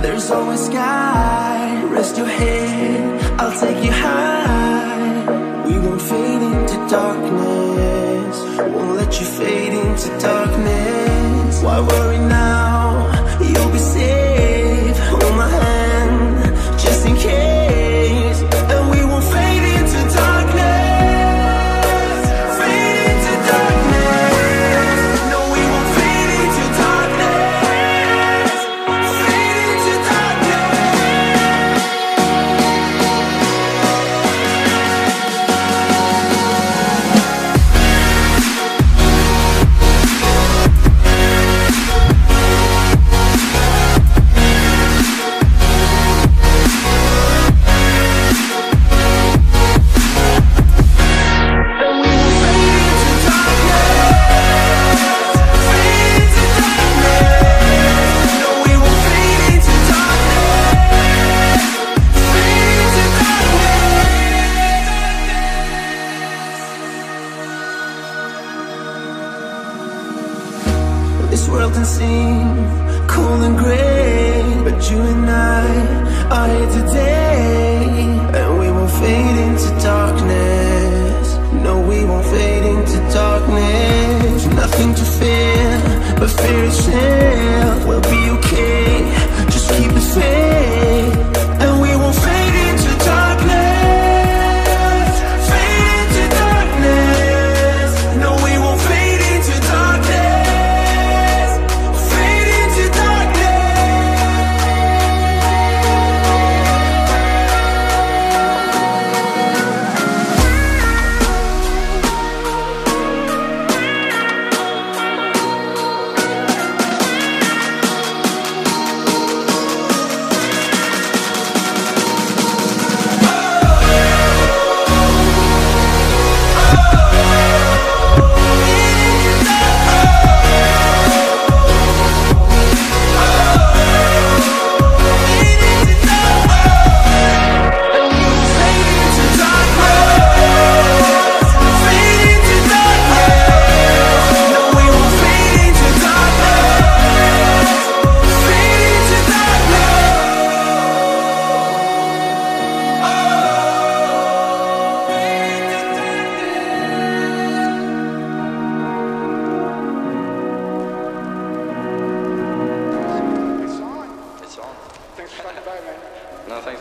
There's always sky. Rest your head, I'll take you high. We won't fade into darkness. Won't let you fade into darkness. Why worry now? You'll be safe. Hold my hand, just in case. And we won't fade into darkness. Fade into darkness. No, we won't fade into darkness. Fade into this world can seem cool and great, but you and I are here today, and we won't fade into darkness. No, we won't fade into darkness. Nothing to fear but fear itself. We'll be okay, just keep the faith, and we won't fade into darkness. Fade into darkness. No, we won't fade into darkness. Fade into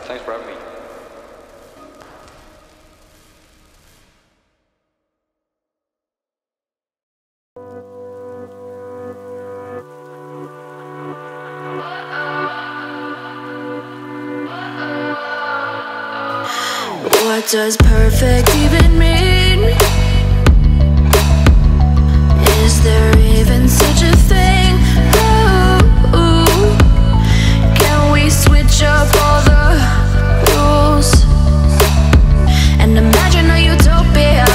Thanks for having me. What does perfect even mean? Is there even such a thing? Ooh, can we switch up all the rules and imagine a utopia?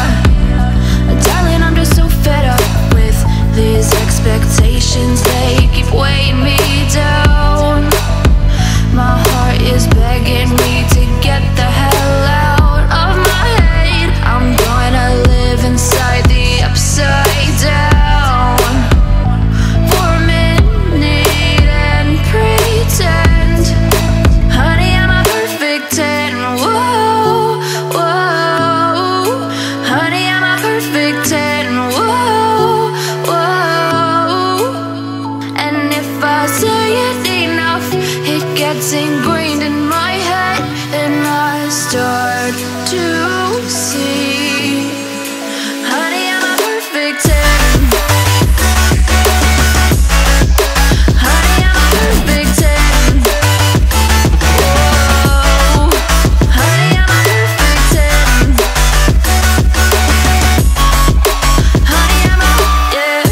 Darling, I'm just so fed up with these expectations. They keep weighing me down. My heart is begging me to get the hell out of my head. I'm gonna live inside the upside down for a minute and pretend, honey, I'm a perfect 10. Whoa, whoa, honey, I'm a perfect 10. Whoa, whoa, and if I say it enough, it gets ingrained in my head, and I start to see, honey, I'm a perfect 10. Honey, I'm a perfect 10. Whoa, honey, I'm a perfect 10. Honey, I'm a, yeah.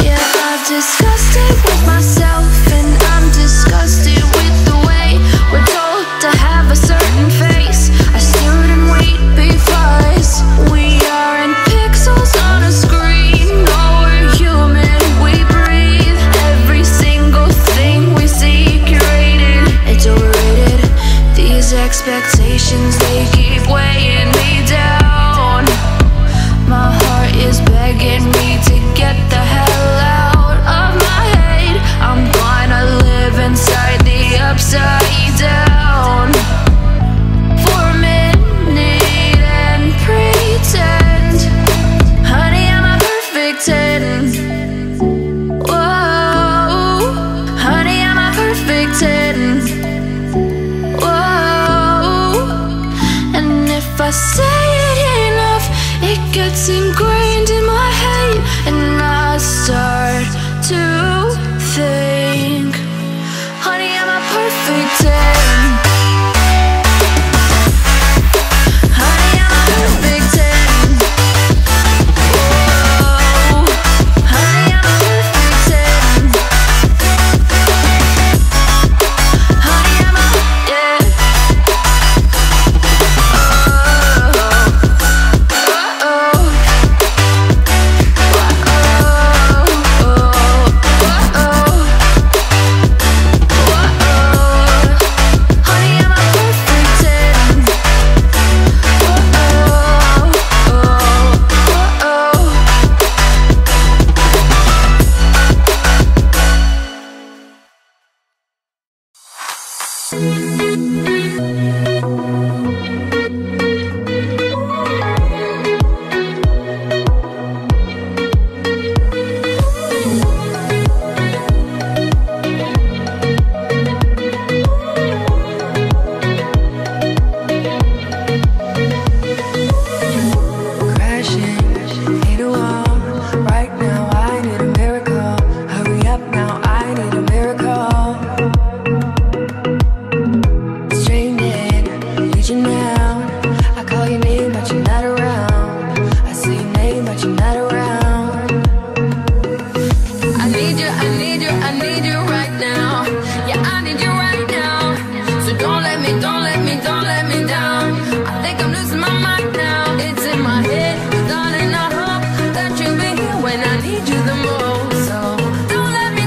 Yeah, I've discussed it with myself, and I'm disgusted with the way we're told to have a certain face. I stood and wait because we aren't pixels on a screen. No, we're human, we breathe. Every single thing we see curated, it's overrated. These expectations, they keep weighing me down. My heart is begging me to get the hell out of my need you right now. Yeah, I need you right now. So don't let me down. I think I'm losing my mind now. It's in my head, darling, I hope that you'll be here when I need you the most. So don't let me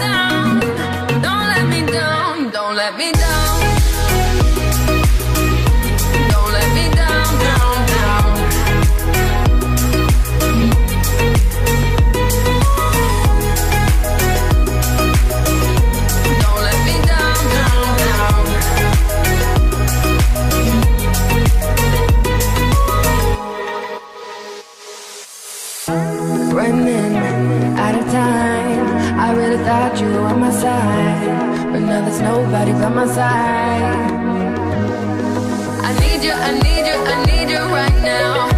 down. Don't let me down. Don't let me down. Don't let me down, down. Don't let me down, down. Running out of time. I really thought you were on my side, but now there's nobody by my side. I need you right now.